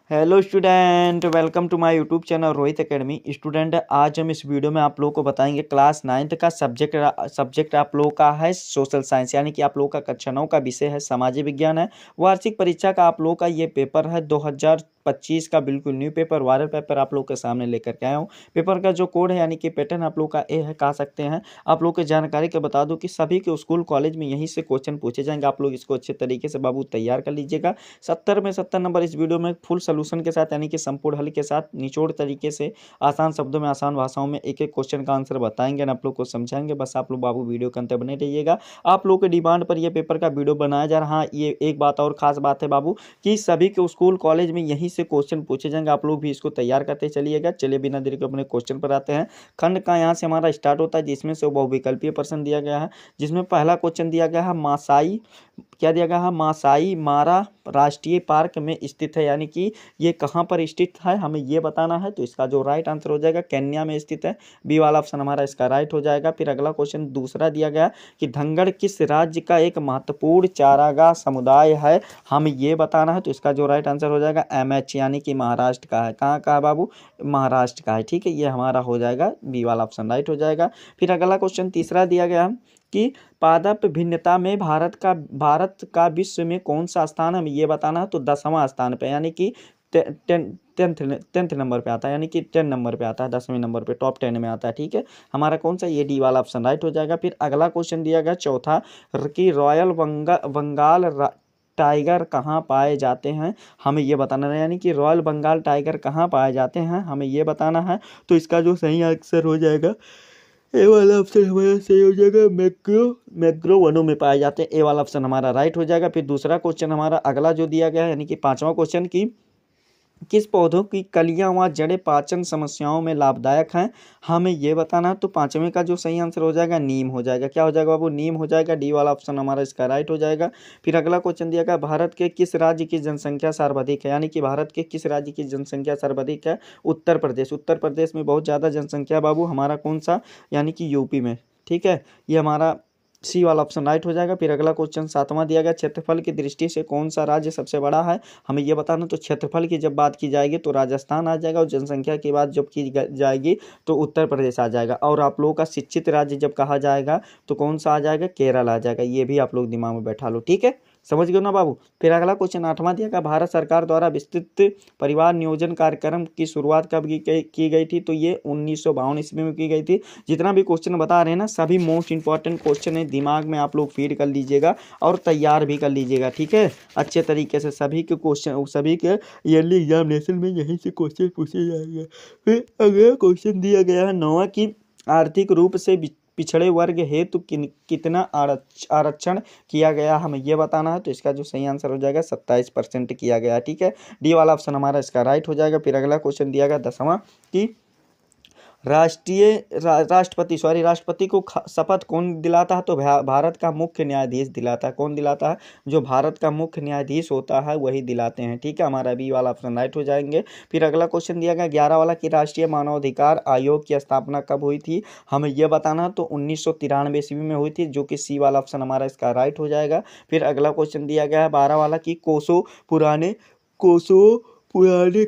Hello student, welcome to my YouTube channel Rohit academy. Student, आज हम इस वीडियो में आप लोगों को बताएंगे क्लास 9th का सब्जेक्ट आप लोगों का है सोशल साइंस, यानी कि आप लोगों का कक्षा 9 का विषय है सामाजिक विज्ञान है। वार्षिक परीक्षा का आप लोगों का ये पेपर है 2025 का, बिल्कुल न्यू पेपर, वायरल पेपर आप लोग के सामने लेकर के आया हूँ। पेपर का जो कोड है यानी कि पैटर्न आप लोग का ए है, कह सकते हैं। आप लोग को जानकारी के बता दूं कि सभी के स्कूल कॉलेज में यहीं से क्वेश्चन पूछे जाएंगे। आप लोग इसको अच्छे तरीके से बाबू तैयार कर लीजिएगा। 70 में 70 नंबर इस वीडियो में फुल सोल्यूशन के साथ, यानी कि संपूर्ण हल के साथ, निचोड़ तरीके से, आसान शब्दों में, आसान भाषाओं में एक एक क्वेश्चन का आंसर बताएंगे, आप लोग को समझाएंगे। बस आप लोग बाबू वीडियो के अंत बने रहिएगा। आप लोगों के डिमांड पर यह पेपर का वीडियो बनाया जा रहा है। ये एक बात और खास बात है बाबू कि सभी के स्कूल कॉलेज में यहीं से क्वेश्चन पूछे जाएंगे। आप लोग भी इसको तैयार करते चलिएगा। चलिए बिना देरी के अपने क्वेश्चन पर आते हैं। खंड का यहाँ से हमारा स्टार्ट होता है, जिसमें से बहुविकल्पीय प्रश्न दिया गया है। जिसमें पहला क्वेश्चन दिया गया है मासाई, क्या दिया गया है, मासाई मारा राष्ट्रीय पार्क में स्थित है, यानी कि ये कहाँ पर स्थित है हमें ये बताना है। तो इसका जो राइट आंसर हो जाएगा केन्या में स्थित है। बी वाला ऑप्शन हमारा इसका राइट हो जाएगा। फिर अगला क्वेश्चन दूसरा दिया गया कि धनगढ़ किस राज्य का एक महत्वपूर्ण चारागाह समुदाय है, हमें ये बताना है। तो इसका जो राइट आंसर हो जाएगा MH, यानी कि महाराष्ट्र का है। कहाँ का है बाबू, महाराष्ट्र का है। ठीक है, ये हमारा हो जाएगा, बी वाला ऑप्शन राइट हो जाएगा। फिर अगला क्वेश्चन तीसरा दिया गया कि पादप भिन्नता में भारत का विश्व में कौन सा स्थान है, हमें ये बताना है। तो 10वां स्थान पे, यानी कि टेंथ नंबर पे आता है, यानी कि 10 नंबर पे आता है, 10वें नंबर पे, टॉप 10 में आता है। ठीक है, हमारा कौन सा, ये डी वाला ऑप्शन राइट हो जाएगा। फिर अगला क्वेश्चन दिया गया चौथा कि रॉयल बंगाल टाइगर कहाँ पाए जाते हैं, हमें ये बताना है। यानी कि रॉयल बंगाल टाइगर कहाँ पाए जाते हैं, हमें ये बताना है। तो इसका जो सही आंसर हो जाएगा, ए वाला ऑप्शन हमारा सही हो जाएगा, मैग्रो वनों में पाए जाते हैं। ए वाला ऑप्शन हमारा राइट हो जाएगा। फिर दूसरा क्वेश्चन हमारा अगला जो दिया गया है, यानी कि पांचवा क्वेश्चन की किस पौधों की कलियां व जड़ें पाचन समस्याओं में लाभदायक हैं, हमें ये बताना है। तो पांचवें का जो सही आंसर हो जाएगा नीम हो जाएगा। क्या हो जाएगा बाबू, नीम हो जाएगा। डी वाला ऑप्शन हमारा इसका राइट हो जाएगा। फिर अगला क्वेश्चन दिया गया भारत के किस राज्य की जनसंख्या सर्वाधिक है, यानी कि भारत के किस राज्य की जनसंख्या सर्वाधिक है। उत्तर प्रदेश। उत्तर प्रदेश में बहुत ज़्यादा जनसंख्या बाबू, हमारा कौन सा, यानी कि यूपी में। ठीक है, ये हमारा सी वाला ऑप्शन राइट हो जाएगा। फिर अगला क्वेश्चन सातवां दिया गया क्षेत्रफल की दृष्टि से कौन सा राज्य सबसे बड़ा है, हमें यह बताना। तो क्षेत्रफल की जब बात की जाएगी तो राजस्थान आ जाएगा, और जनसंख्या की बात जब की जाएगी तो उत्तर प्रदेश आ जाएगा। और आप लोगों का शिक्षित राज्य जब कहा जाएगा तो कौन सा आ जाएगा, केरल आ जाएगा। ये भी आप लोग दिमाग में बैठा लो। ठीक है, समझ गए ना बाबू। फिर अगला क्वेश्चन आठवां दिया गया भारत सरकार द्वारा विस्तृत परिवार नियोजन कार्यक्रम की शुरुआत कब की गई थी, तो ये 1952 ईस्वी में की गई थी। जितना भी क्वेश्चन बता रहे हैं ना, सभी मोस्ट इंपॉर्टेंट क्वेश्चन है, दिमाग में आप लोग फीड कर लीजिएगा और तैयार भी कर लीजिएगा। ठीक है, अच्छे तरीके से सभी के क्वेश्चन, सभी के ईयरली एग्जामिनेशन में यहीं से क्वेश्चन पूछे जाएंगे। फिर अगला क्वेश्चन दिया गया है नौवां की आर्थिक रूप से पिछड़े वर्ग हेतु कितना आरक्षण किया गया, हमें यह बताना है। तो इसका जो सही आंसर हो जाएगा 27% किया गया। ठीक है, डी वाला ऑप्शन हमारा इसका राइट हो जाएगा। फिर अगला क्वेश्चन दिया गया 10वां कि राष्ट्रपति को शपथ कौन दिलाता है, तो भारत का मुख्य न्यायाधीश दिलाता है। कौन दिलाता है, जो भारत का मुख्य न्यायाधीश होता है वही दिलाते हैं। ठीक है, हमारा बी वाला ऑप्शन राइट हो जाएंगे। फिर अगला क्वेश्चन दिया गया 11 वाला कि राष्ट्रीय मानवाधिकार आयोग की स्थापना कब हुई थी, हमें यह बताना। तो 1993 ईस्वी में हुई थी, जो कि सी वाला ऑप्शन हमारा इसका राइट हो जाएगा। फिर अगला क्वेश्चन दिया गया है 12 वाला कि कोसो पुराने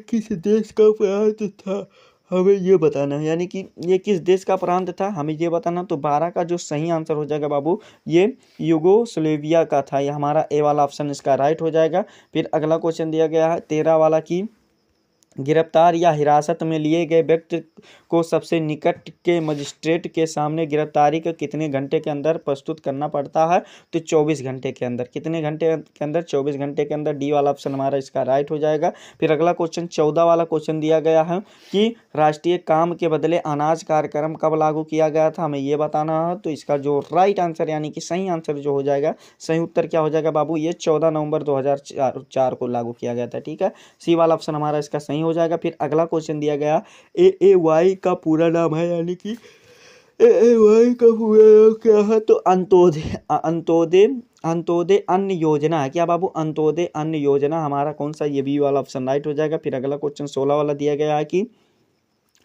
किस देश का प्रांत था, हमें ये बताना है। यानी कि ये किस देश का प्रांत था, हमें ये बताना। तो 12 का जो सही आंसर हो जाएगा बाबू, ये यूगोस्लाविया का था। ये हमारा ए वाला ऑप्शन इसका राइट हो जाएगा। फिर अगला क्वेश्चन दिया गया है 13 वाला की गिरफ्तार या हिरासत में लिए गए व्यक्ति को सबसे निकट के मजिस्ट्रेट के सामने गिरफ्तारी के कितने घंटे के अंदर प्रस्तुत करना पड़ता है, तो 24 घंटे के अंदर। कितने घंटे के अंदर, 24 घंटे के अंदर। डी वाला ऑप्शन हमारा इसका राइट हो जाएगा। फिर अगला क्वेश्चन 14 वाला क्वेश्चन दिया गया है कि राष्ट्रीय काम के बदले अनाज कार्यक्रम कब लागू किया गया था, हमें ये बताना है। तो इसका जो राइट आंसर, यानी कि सही आंसर जो हो जाएगा, सही उत्तर क्या हो जाएगा बाबू, ये 14 नवंबर 2004 को लागू किया गया था। ठीक है, सी वाला ऑप्शन हमारा इसका सही हो जाएगा। फिर अगला क्वेश्चन दिया गया AAY का पूरा नाम है, यानी कि AAY का पूरा नाम क्या है, तो अंत्योदय अन्न योजना है। क्या बाबू, अंत्योदय अन्न योजना हमारा कौन सा, ये बी वाला ऑप्शन राइट हो जाएगा। फिर अगला क्वेश्चन 16 वाला दिया गया है कि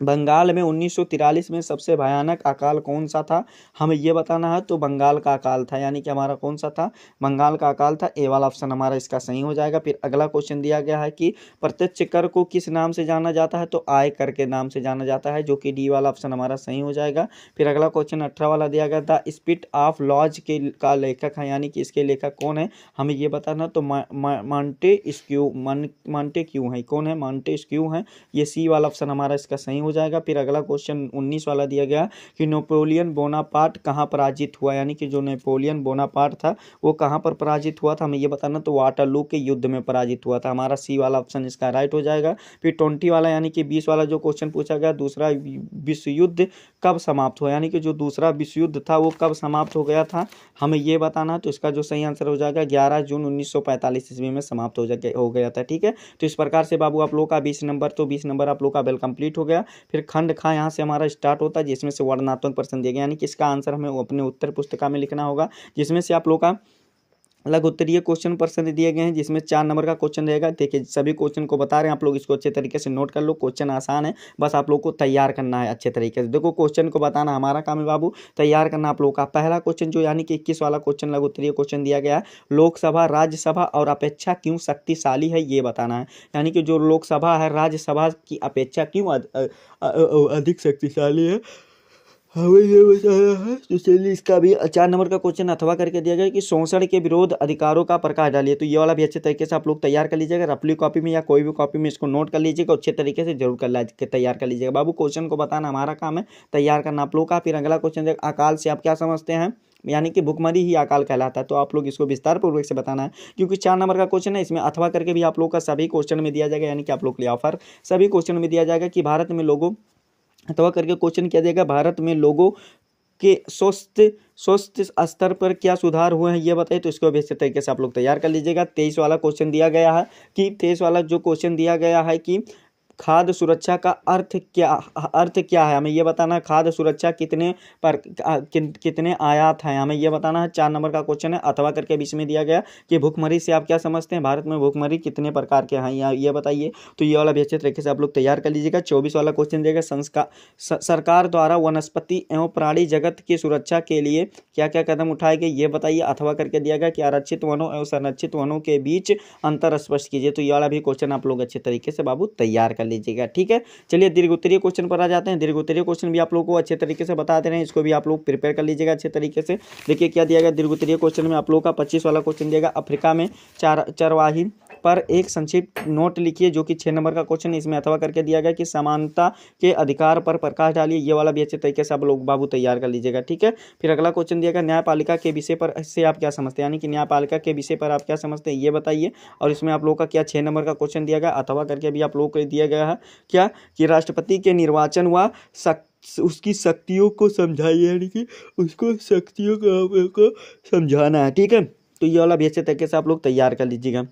बंगाल में 1943 में सबसे भयानक अकाल कौन सा था, हमें ये बताना है। तो बंगाल का अकाल था, यानी कि हमारा कौन सा था, बंगाल का अकाल था। ए वाला ऑप्शन हमारा इसका सही हो जाएगा। फिर अगला क्वेश्चन दिया गया है कि प्रत्यक्ष कर को किस नाम से जाना जाता है, तो आय कर के नाम से जाना जाता है, जो कि डी वाला ऑप्शन हमारा सही हो जाएगा। फिर अगला क्वेश्चन 18 वाला दिया गया, द स्पिरिट ऑफ लॉज के का लेखक है, यानी कि इसके लेखक कौन है, हमें ये बताना। तो मॉन्टेस्क्यू है, कौन है, मॉन्टेस्क्यू है। ये सी वाला ऑप्शन हमारा इसका सही हो जाएगा। फिर अगला क्वेश्चन 19 वाला दिया गया कि नेपोलियन बोनापार्ट कहाँ पराजित हुआ, यानी कि जो नेपोलियन बोनापार्ट था वो कहाँ पर पराजित हुआ था, हमें ये बताना। तो वाटरलू के युद्ध में पराजित हुआ था, हमारा सी वाला ऑप्शन इसका राइट हो जाएगा। फिर 20 वाला यानी कि 20 वाला जो क्वेश्चन पूछा गया, दूसरा विश्व युद्ध कब समाप्त हुआ, यानी कि जो दूसरा विश्व युद्ध था वो कब समाप्त हो गया था, हमें ये बताना। तो इसका जो सही आंसर हो जाएगा 11 जून 1945 ईस्वी में समाप्त हो गया था। ठीक है, तो इस प्रकार से बाबू आप लोग का 20 नंबर, तो 20 नंबर आप लोग का वेल कंप्लीट हो गया। फिर खंड खा यहाँ से हमारा स्टार्ट होता है, जिसमें से वर्णनात्मक प्रश्न दिए गए, यानी कि इसका आंसर हमें अपने उत्तर पुस्तिका में लिखना होगा, जिसमें से आप लोग का लघु उत्तरीय क्वेश्चन प्रश्न दिए गए हैं, जिसमें 4 नंबर का क्वेश्चन रहेगा। देखिए सभी क्वेश्चन को बता रहे हैं, आप लोग इसको अच्छे तरीके से नोट कर लो। क्वेश्चन आसान है, बस आप लोग को तैयार करना है अच्छे तरीके से। देखो क्वेश्चन को बताना हमारा काम है बाबू, तैयार करना आप लोग का। पहला क्वेश्चन जो यानी कि 21 वाला क्वेश्चन लघु उत्तरीय क्वेश्चन दिया गया है, लोकसभा राज्यसभा और अपेक्षा क्यों शक्तिशाली है, ये बताना है। यानी कि जो लोकसभा है राज्यसभा की अपेक्षा क्यों अधिक शक्तिशाली है, हमें ये बताया है। तो चलिए इसका भी 4 नंबर का क्वेश्चन अथवा करके दिया गया कि शोषण के विरोध अधिकारों का प्रकाश डालिए। तो ये वाला भी अच्छे तरीके से आप लोग तैयार कर लीजिएगा, रफली कॉपी में या कोई भी कॉपी में इसको नोट कर लीजिएगा, अच्छे तरीके से जरूर तैयार कर लीजिएगा बाबू। क्वेश्चन को बताना हमारा काम है, तैयार करना आप लोग का। फिर अगला क्वेश्चन देख, अकाल से आप क्या समझते हैं, यानी कि भुखमरी ही अकाल कहलाता है। तो आप लोग इसको विस्तार पूर्वक से बताना है, क्योंकि 4 नंबर का क्वेश्चन है, इसमें अथवा करके भी आप लोग का सभी क्वेश्चन में दिया जाएगा, यानी कि आप लोग के लिए ऑफर सभी क्वेश्चन में दिया जाएगा कि भारत में लोगों, अथवा करके क्वेश्चन किया जाएगा, भारत में लोगों के स्वस्थ स्तर पर क्या सुधार हुए हैं, ये बताइए। तो इसको भी अच्छे तरीके से आप लोग तैयार कर लीजिएगा। 23 वाला क्वेश्चन दिया गया है कि 23 वाला जो क्वेश्चन दिया गया है कि खाद्य सुरक्षा का अर्थ क्या है, हमें ये बताना है। खाद्य सुरक्षा कितने आयात हैं, हमें ये बताना है। 4 नंबर का क्वेश्चन है, अथवा करके बीच में दिया गया कि भुखमरी से आप क्या समझते हैं, भारत में भुखमरी कितने प्रकार के हैं, ये बताइए। तो ये वाला भी अच्छे तरीके से आप लोग तैयार कर लीजिएगा। 24 वाला क्वेश्चन देगा, सरकार द्वारा वनस्पति एवं प्राणी जगत की सुरक्षा के लिए क्या क्या कदम उठाए गए, ये बताइए। अथवा करके दिया गया कि आरक्षित वनों एवं संरक्षित वनों के बीच अंतर स्पष्ट कीजिए। तो ये वाला भी क्वेश्चन आप लोग अच्छे तरीके से बाबू तैयार कर लीजिएगा। ठीक है, चलिए दीर्घ उत्तरीय क्वेश्चन पर आ जाते हैं। दीर्घ उत्तरीय क्वेश्चन भी आप लोग को अच्छे तरीके से बता दे रहे हैं, इसको भी आप लोग प्रिपेयर कर लीजिएगा अच्छे तरीके से। देखिए क्या दिया गया दीर्घ उत्तरीय क्वेश्चन में आप लोग का 25 वाला क्वेश्चन दिएगा, अफ्रीका में चरवाही पर एक संक्षिप्त नोट लिखिए, जो कि 6 नंबर का क्वेश्चन है। इसमें अथवा करके दिया गया कि समानता के अधिकार पर प्रकाश डालिए। ये वाला भी अच्छे तरीके से आप लोग बाबू तैयार कर लीजिएगा। ठीक है, फिर अगला क्वेश्चन दिया गया, न्यायपालिका के विषय पर से आप क्या समझते हैं, यानी कि न्यायपालिका के विषय पर आप क्या समझते हैं, ये बताइए। और इसमें आप लोग का क्या 6 नंबर का क्वेश्चन दिया गया, अथवा करके भी आप लोग को दिया गया है क्या कि राष्ट्रपति के निर्वाचन व उसकी शक्तियों को समझाइए, यानी कि उसको शक्तियों को समझाना है। ठीक है, तो ये वाला भी अच्छे तरीके से आप लोग तैयार कर लीजिएगा।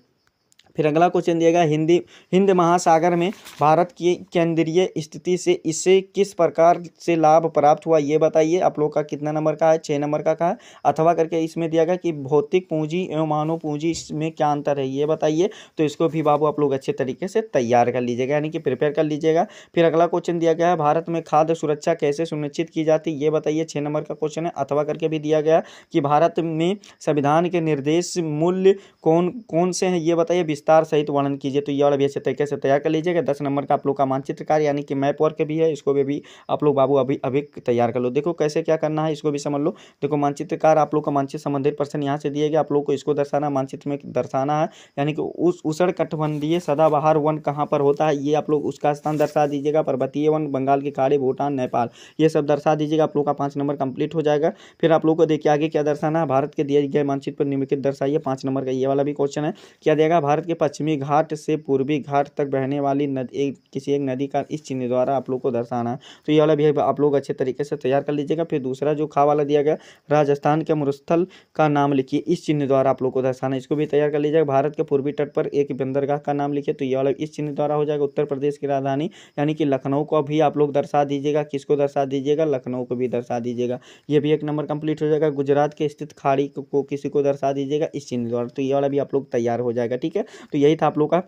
फिर अगला क्वेश्चन दिएगा, हिंद महासागर में भारत की केंद्रीय स्थिति से इसे किस प्रकार से लाभ प्राप्त हुआ, ये बताइए। आप लोग का कितना नंबर का है, 6 नंबर का है। अथवा करके इसमें दिया गया कि भौतिक पूंजी एवं मानव पूंजी में क्या अंतर है, ये बताइए। तो इसको भी बाबू आप लोग अच्छे तरीके से तैयार कर लीजिएगा, यानी कि प्रिपेयर कर लीजिएगा। फिर अगला क्वेश्चन दिया गया है, भारत में खाद्य सुरक्षा कैसे सुनिश्चित की जाती है, ये बताइए। 6 नंबर का क्वेश्चन है। अथवा करके भी दिया गया कि भारत में संविधान के निर्देश मूल्य कौन कौन से हैं, ये बताइए, विस्तार सहित वर्णन कीजिए। तो ये वाला भी अच्छे तरीके से तैयार कर लीजिएगा। 10 नंबर का आप लोग का मानचित्रकार, यानी कि मैप वर्क भी है, इसको भी आप लोग बाबू अभी तैयार कर लो। देखो कैसे क्या करना है, इसको भी समझ लो। देखो मानचित्रकार, आप लोग का मानचित्र संबंधित प्रश्न यहाँ से दिए गए, आप लोग को इसको दर्शाना, मानचित्र में दर्शाना है। यानी कि उस उष्णकटिबंधीय सदाबहार वन कहाँ पर होता है, ये आप लोग उसका स्थान दर्शा दीजिएगा। पर्वतीय वन बंगाल की खाड़ी, भूटान, नेपाल, ये सब दर्शा दीजिएगा। आप लोग का 5 नंबर कंप्लीट हो जाएगा। फिर आप लोग को देखिए आगे क्या दर्शाना है, भारत के दिए गए मानचित्र पर निम्नलिखित दर्शाइए। 5 नंबर का ये वाला भी क्वेश्चन है। क्या देगा, भारत के पश्चिमी घाट से पूर्वी घाट तक बहने वाली नदी, किसी एक नदी का इस चिन्ह द्वारा आप लोग को दर्शाना है। तो ये वाला भी आप लोग अच्छे तरीके से तैयार कर लीजिएगा। फिर दूसरा जो खा वाला दिया गया, राजस्थान के मरुस्थल का नाम लिखिए, इस चिन्ह द्वारा आप लोग को दर्शाना है, इसको भी तैयार कर लीजिएगा। भारत के पूर्वी तट पर एक बंदरगाह का नाम लिखिए, तो ये वाला इस चिन्ह द्वारा हो जाएगा। उत्तर प्रदेश की राजधानी यानी कि लखनऊ को भी आप लोग दर्शा दीजिएगा, किसको दर्शा दीजिएगा, लखनऊ को भी दर्शा दीजिएगा। ये भी 1 नंबर कंप्लीट हो जाएगा। गुजरात के स्थित खाड़ी को किसी को दर्शा दीजिएगा इस चिन्ह द्वारा। तो ये वाला भी आप लोग तैयार हो जाएगा। ठीक है, तो यही था आप लोग का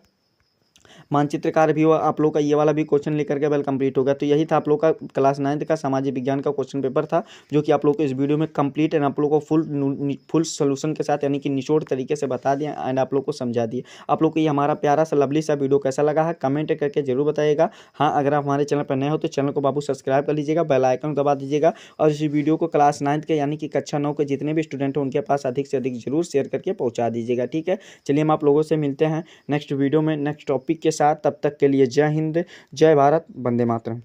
मानचित्रकार भी हुआ आप लोग का, ये वाला भी क्वेश्चन लेकर के वेल कंप्लीट हो गया। तो यही था आप लोग का क्लास 9th का सामाजिक विज्ञान का क्वेश्चन पेपर था, जो कि आप लोग को इस वीडियो में कंप्लीट एंड आप लोग को फुल सोल्यूशन के साथ यानी कि निचोड़ तरीके से बता दिया एंड आप लोग को समझा दिए। आप लोग को ये हमारा प्यारा सा लवली सा वीडियो कैसा लगा है कमेंट करके जरूर बताइएगा। हाँ, अगर आप हमारे चैनल पर नए हो तो चैनल को बाबू सब्सक्राइब कर लीजिएगा, बेल आइकन दबा दीजिएगा और इस वीडियो को क्लास 9th के यानी कि कक्षा 9 के जितने भी स्टूडेंट हैं उनके पास अधिक से अधिक जरूर शेयर करके पहुँचा दीजिएगा। ठीक है, चलिए हम आप लोगों से मिलते हैं नेक्स्ट वीडियो में नेक्स्ट टॉपिक के साथ। तब तक के लिए जय हिंद, जय भारत, वंदे मातरम।